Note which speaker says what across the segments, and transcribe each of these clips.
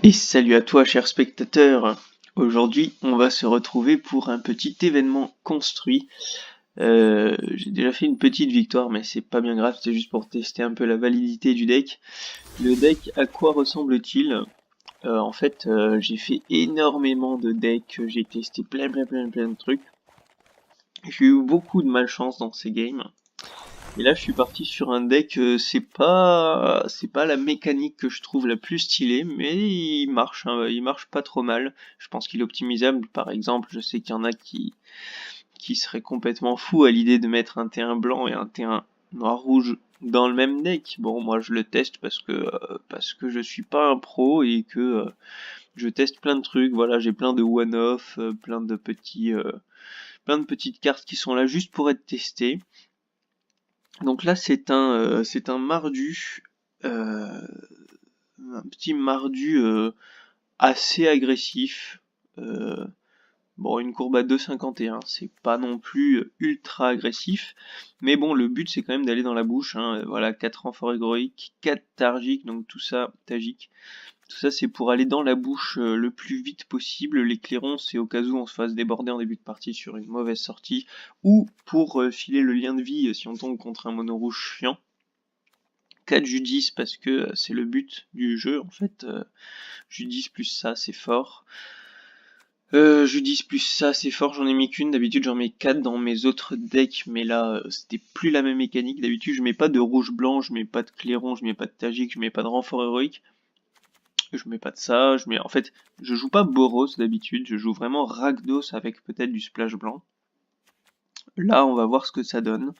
Speaker 1: Et salut à toi, cher spectateur. Aujourd'hui, on va se retrouver pour un petit événement construit. J'ai déjà fait une petite victoire, mais c'est pas bien grave, c'était juste pour tester un peu la validité du deck. Le deck, à quoi ressemble-t-il? J'ai fait énormément de decks, j'ai testé plein de trucs. J'ai eu beaucoup de malchance dans ces games. Et là, je suis parti sur un deck, c'est pas la mécanique que je trouve la plus stylée, mais il marche, hein, il marche pas trop mal. Je pense qu'il est optimisable. Par exemple, je sais qu'il y en a qui seraient complètement fous à l'idée de mettre un T1 blanc et un T1 noir-rouge dans le même deck. Bon, moi, je le teste parce que je suis pas un pro et que je teste plein de trucs. Voilà, j'ai plein de one-off, plein de petites cartes qui sont là juste pour être testées. Donc là, c'est un mardu, un petit mardu assez agressif. Euh, bon, une courbe à 2,51, c'est pas non plus ultra agressif, mais bon, le but c'est quand même d'aller dans la bouche. Hein. Voilà, 4 renforts héroïques, 4 targiques, donc tout ça, tagique. Tout ça, c'est pour aller dans la bouche le plus vite possible. Les clairons, c'est au cas où on se fasse déborder en début de partie sur une mauvaise sortie, ou pour filer le lien de vie si on tombe contre un mono rouge chiant. 4 Judis parce que c'est le but du jeu en fait. Judis plus ça, c'est fort. Judis plus ça, c'est fort, j'en ai mis qu'une. D'habitude, j'en mets 4 dans mes autres decks, mais là, c'était plus la même mécanique. D'habitude, je mets pas de rouge-blanc, je mets pas de clairon, je mets pas de tagique, je mets pas de renfort héroïque. Je mets pas de ça, en fait, je joue pas Boros d'habitude, je joue vraiment Rakdos avec peut-être du splash blanc. Là, on va voir ce que ça donne.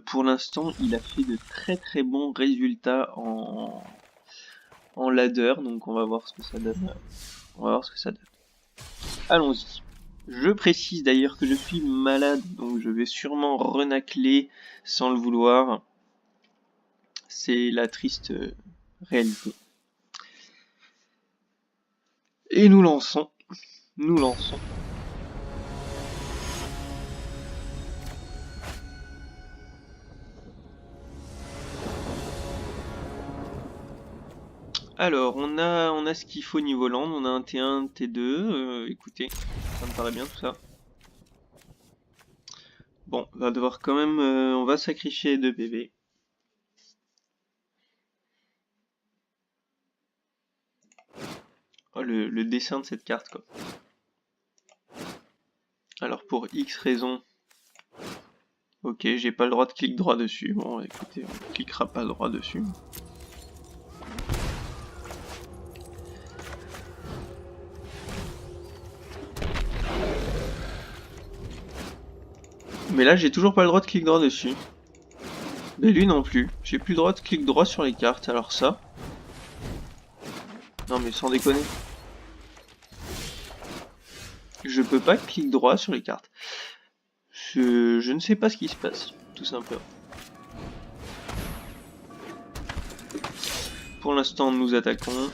Speaker 1: Pour l'instant, il a fait de très bons résultats en ladder, donc on va voir ce que ça donne. On va voir ce que ça donne. Allons-y. Je précise d'ailleurs que je suis malade, donc je vais sûrement renacler sans le vouloir. C'est la triste réalité. Et nous lançons. Nous lançons. Alors, on a ce qu'il faut niveau land, on a un T1, T2, écoutez, ça me paraît bien tout ça. Bon, on va devoir quand même, on va sacrifier 2 PV. Oh, le dessin de cette carte, quoi. Alors, pour X raisons, ok, j'ai pas le droit de clic droit dessus. Bon, écoutez, on cliquera pas droit dessus. Mais là, j'ai toujours pas le droit de clic droit dessus. Mais lui non plus. J'ai plus le droit de clic droit sur les cartes, alors ça... Non mais sans déconner. Je peux pas clic droit sur les cartes. Je ne sais pas ce qui se passe, tout simplement. Pour l'instant, nous attaquons.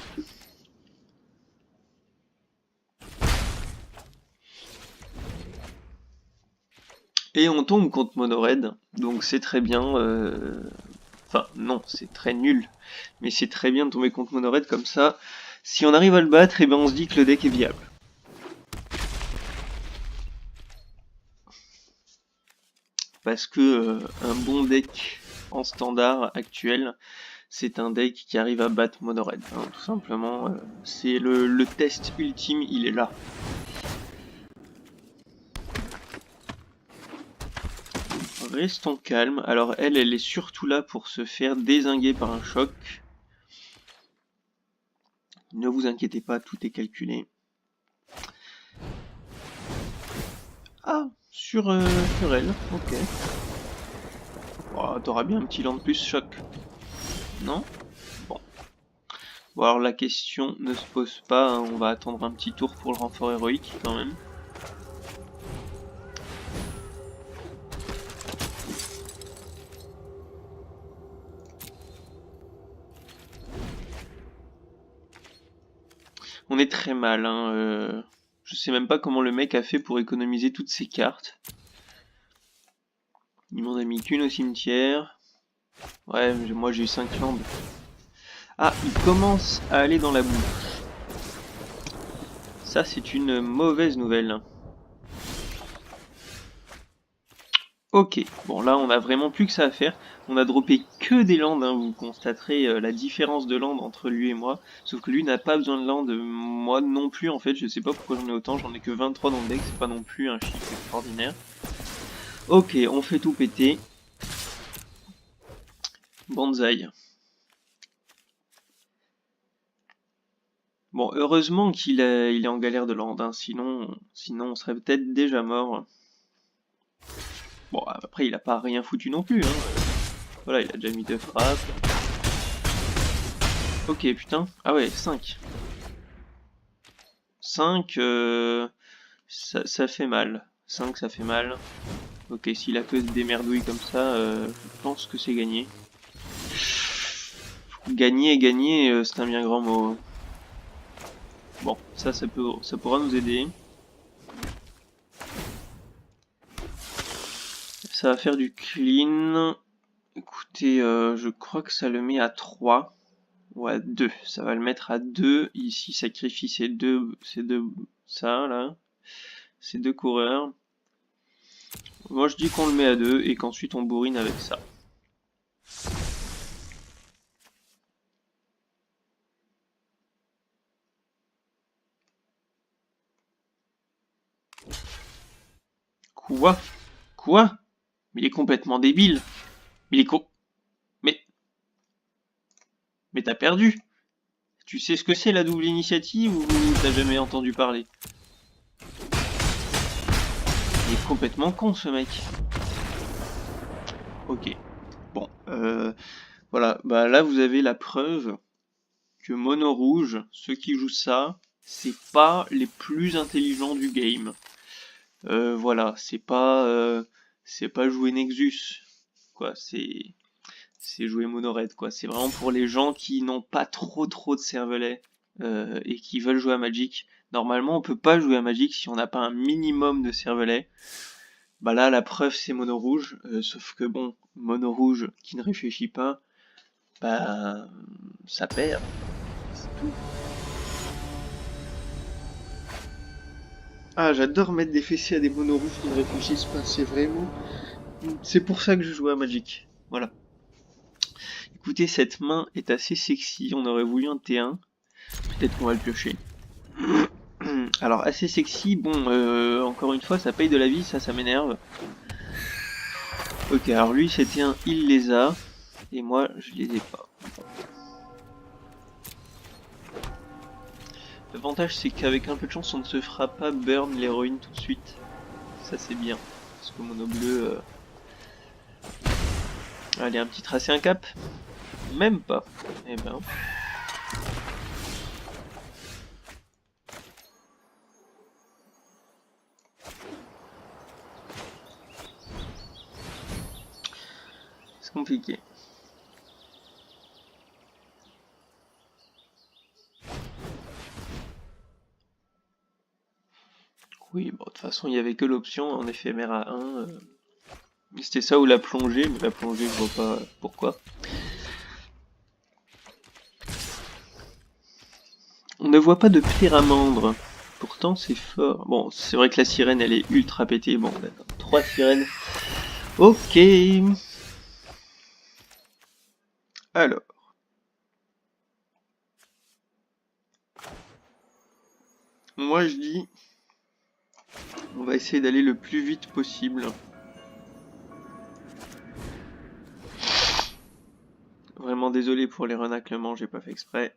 Speaker 1: Et on tombe contre Monored, donc c'est très bien. Enfin, non, c'est très nul. Mais c'est très bien de tomber contre Monored comme ça. Si on arrive à le battre, et ben on se dit que le deck est viable. Parce que un bon deck en standard actuel, c'est un deck qui arrive à battre Monored. Hein, tout simplement, c'est le test ultime, il est là. Restons calmes. Alors elle est surtout là pour se faire dézinguer par un choc. Ne vous inquiétez pas, tout est calculé. Ah, sur elle, ok. Oh, t'auras bien un petit land plus choc. Non? Bon. Bon alors la question ne se pose pas, hein. On va attendre un petit tour pour le renfort héroïque quand même. On est très mal, hein. Je sais même pas comment le mec a fait pour économiser toutes ces cartes. Il m'en a mis qu'une au cimetière. Ouais, moi j'ai eu 5 landes. Ah, il commence à aller dans la boue. Ça, c'est une mauvaise nouvelle. Ok, bon là on a vraiment plus que ça à faire. On a droppé que des landes, hein. Vous constaterez la différence de landes entre lui et moi. Sauf que lui n'a pas besoin de landes, moi non plus en fait. Je sais pas pourquoi j'en ai autant, j'en ai que 23 dans le deck, c'est pas non plus un chiffre extraordinaire. Ok, on fait tout péter. Banzai. Bon, heureusement qu'il est en galère de land, hein. Sinon on serait peut-être déjà mort. Bon, après il a pas rien foutu non plus, hein. Voilà, il a déjà mis 2 frappes. Ok, putain. Ah ouais, 5. 5, ça fait mal. 5, ça fait mal. Ok, s'il a que des merdouilles comme ça, je pense que c'est gagné. Gagner, c'est un bien grand mot. Bon, ça pourra nous aider. Ça va faire du clean. Écoutez, je crois que ça le met à 3. Ou à 2. Ça va le mettre à 2. Ici, sacrifie ces deux, ça, là. Ces deux coureurs. Moi, je dis qu'on le met à 2 et qu'ensuite on bourrine avec ça. Quoi? Quoi? Mais il est complètement débile. Il est Mais t'as perdu. Tu sais ce que c'est la double initiative ou t'as jamais entendu parler? Il est complètement con ce mec. Ok. Bon, voilà. Bah là vous avez la preuve que mono rouge, ceux qui jouent ça, c'est pas les plus intelligents du game. Voilà, c'est pas jouer Nexus, quoi. C'est jouer mono red, quoi. C'est vraiment pour les gens qui n'ont pas trop de cervelet et qui veulent jouer à Magic. Normalement, on peut pas jouer à Magic si on n'a pas un minimum de cervelet. Bah là, la preuve, c'est mono rouge. Sauf que bon, mono rouge qui ne réfléchit pas, bah ça perd. C'est tout. Ah, j'adore mettre des fessées à des mono rouges qui ne réfléchissent pas. C'est vraiment. C'est pour ça que je joue à Magic. Voilà. Écoutez, cette main est assez sexy. On aurait voulu un T1. Peut-être qu'on va le piocher. Alors, assez sexy. Bon, encore une fois, ça paye de la vie. Ça m'énerve. Ok, alors lui, c'était un il les a. Et moi, je les ai pas. L'avantage, c'est qu'avec un peu de chance, on ne se fera pas burn l'héroïne tout de suite. Ça, c'est bien. Parce que mono bleu... Allez, un petit tracé, un cap. Même pas. Eh ben... C'est compliqué. Oui, bon, de toute façon, il n'y avait que l'option en éphémère à 1. C'était ça ou la plongée, mais la plongée, je vois pas pourquoi. On ne voit pas de pyramandre. Pourtant, c'est fort. Bon, c'est vrai que la sirène, elle est ultra pétée. Bon, d'accord. 3 sirènes. Ok. Alors. Moi, je dis... On va essayer d'aller le plus vite possible. Vraiment désolé pour les renaclements, j'ai pas fait exprès.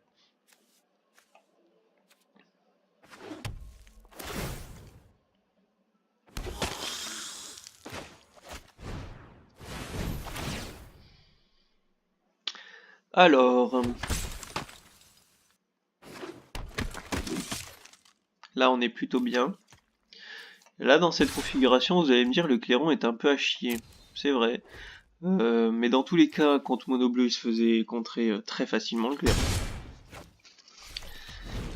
Speaker 1: Alors... Là, on est plutôt bien. Là, dans cette configuration, vous allez me dire, le clairon est un peu à chier. C'est vrai. Mais dans tous les cas, contre mono bleu, il se faisait contrer très facilement le clairon.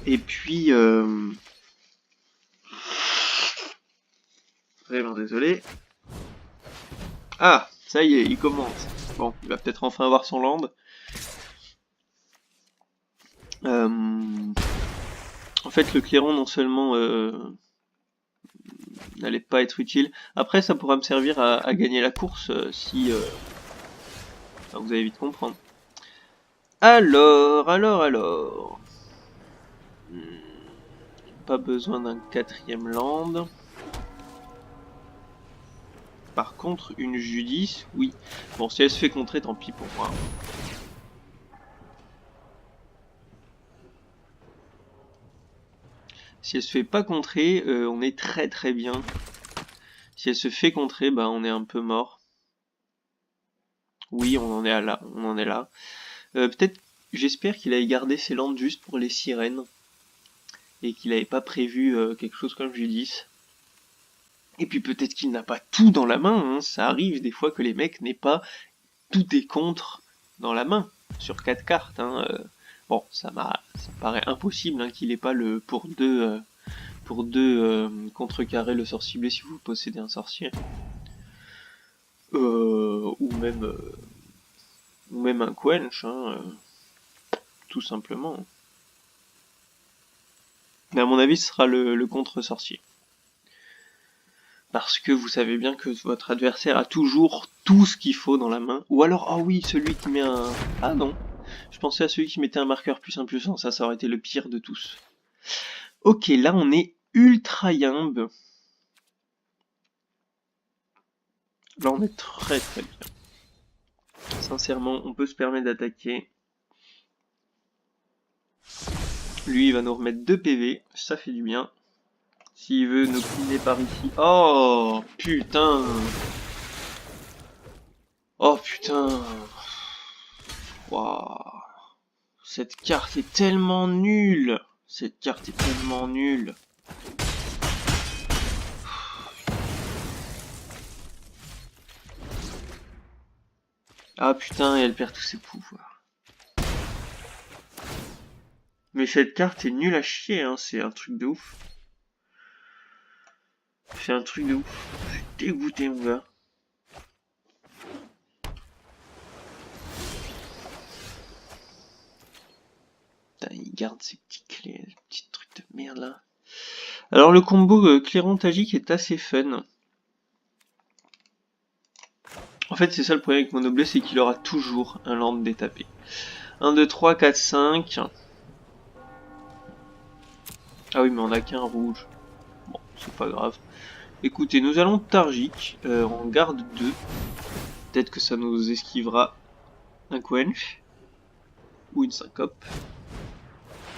Speaker 1: Et puis... Vraiment désolé. Ah, ça y est, il commence. Bon, il va peut-être enfin avoir son land. En fait, le clairon, non seulement n'allait pas être utile, après ça pourra me servir à gagner la course si... enfin, vous allez vite comprendre. Alors... Pas besoin d'un 4ème land. Par contre, une Judith, oui. Bon, si elle se fait contrer, tant pis pour moi. Si elle se fait pas contrer, on est très très bien. Si elle se fait contrer, bah on est un peu mort. Oui, on en est là. On en est là. Peut-être, j'espère qu'il avait gardé ses landes juste pour les sirènes. Et qu'il n'avait pas prévu quelque chose comme Judith. Et puis peut-être qu'il n'a pas tout dans la main. Hein. Ça arrive des fois que les mecs n'aient pas tout des contres dans la main. Sur 4 cartes. Hein. Bon, ça me paraît impossible hein, qu'il ait pas le pour deux contrecarrer le sort ciblé si vous possédez un sorcier. Ou même un quench, hein, tout simplement. Mais à mon avis, ce sera le contre-sorcier. Parce que vous savez bien que votre adversaire a toujours tout ce qu'il faut dans la main. Ou alors, ah oui, celui qui met un... Ah non, je pensais à celui qui mettait un marqueur +1/+1, ça aurait été le pire de tous. Ok, là on est ultra yimbe. Là on est très très bien. Sincèrement, on peut se permettre d'attaquer. Lui, il va nous remettre 2 PV, ça fait du bien. S'il veut nous cleaner par ici... Oh, putain. Oh, putain. Waouh. Cette carte est tellement nulle. Cette carte est tellement nulle. Ah, putain, et elle perd tous ses pouvoirs. Mais cette carte est nulle à chier, hein. C'est un truc de ouf. C'est un truc de ouf. Je suis dégoûté, mon gars. Putain, il garde ses petits clés, ces petits trucs de merde là. Alors le combo clairon tagique est assez fun. En fait, c'est ça le problème avec Monoblé, c'est qu'il aura toujours un land détapé. 1, 2, 3, 4, 5. Ah oui, mais on a qu'un rouge. Bon, c'est pas grave. Écoutez, nous allons Targic. On garde 2. Peut-être que ça nous esquivera un quench. Ou une syncope.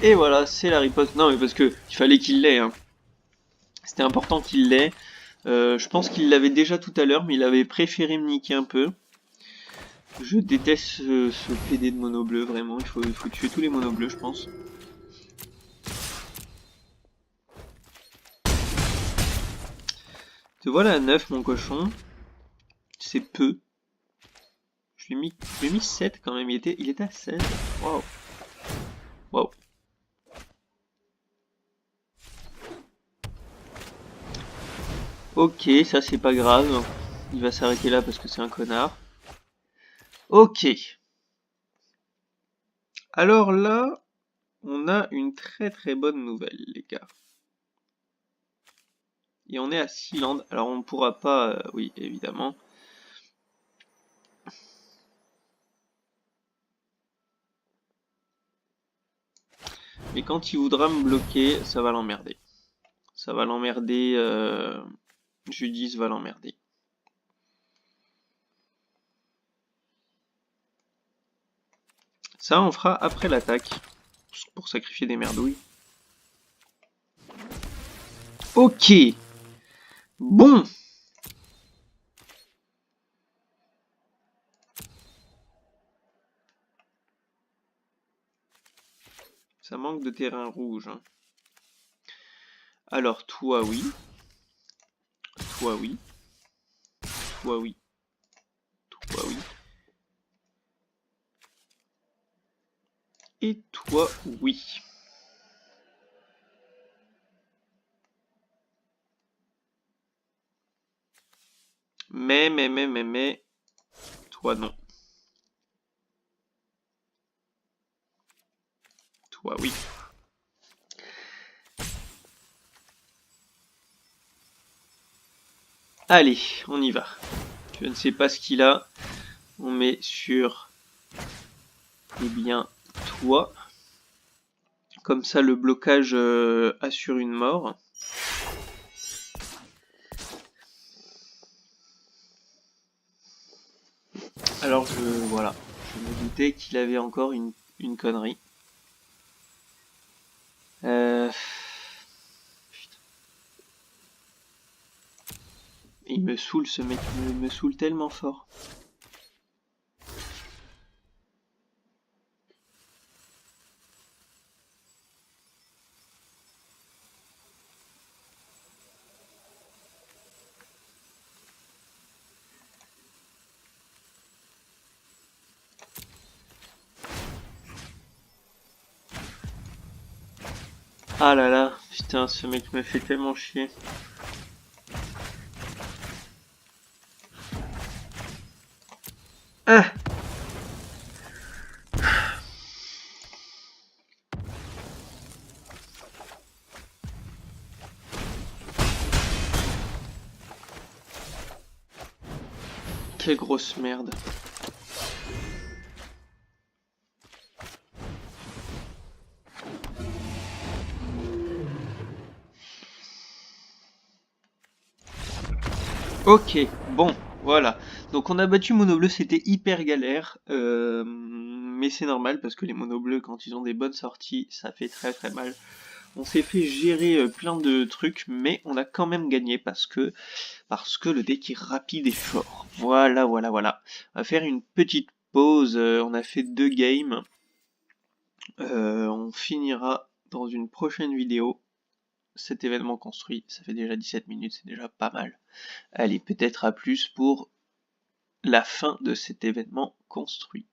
Speaker 1: Et voilà, c'est la riposte. Non, mais parce que il fallait qu'il l'ait. Hein. C'était important qu'il l'ait. Je pense qu'il l'avait déjà tout à l'heure, mais il avait préféré me niquer un peu. Je déteste ce PD de mono bleu, vraiment. Il faut tuer tous les monos bleus, je pense. Te voilà à 9, mon cochon. C'est peu. Je lui ai mis 7 quand même. Il était à 16. Waouh. Waouh. Ok, ça c'est pas grave. Il va s'arrêter là parce que c'est un connard. Ok. Alors là, on a une très très bonne nouvelle, les gars. Et on est à 6 landes. Alors on ne pourra pas... oui, évidemment. Mais quand il voudra me bloquer, ça va l'emmerder. Ça va l'emmerder... Judith va l'emmerder. Ça, on fera après l'attaque. Pour sacrifier des merdouilles. Ok. Bon. Ça manque de terrain rouge. Hein. Alors, toi, oui. Toi, oui. Toi, oui. Toi, oui. Et toi, oui. Mais, toi non. Toi oui. Allez, on y va. Je ne sais pas ce qu'il a. On met sur, eh bien, toi. Comme ça, le blocage assure une mort. Alors, voilà. Je me doutais qu'il avait encore une connerie. Putain. Il me saoule, ce mec. Il me saoule tellement fort. Ah là là, putain, ce mec me fait tellement chier. Ah! Quelle grosse merde. Ok, bon, voilà. Donc on a battu Mono Bleu, c'était hyper galère. Mais c'est normal parce que les Mono Bleus, quand ils ont des bonnes sorties, ça fait très très mal. On s'est fait gérer plein de trucs, mais on a quand même gagné parce que le deck est rapide et fort. Voilà, voilà, voilà. On va faire une petite pause. On a fait 2 games. On finira dans une prochaine vidéo cet événement construit. Ça fait déjà 17 minutes, c'est déjà pas mal. Allez, peut-être à plus pour la fin de cet événement construit.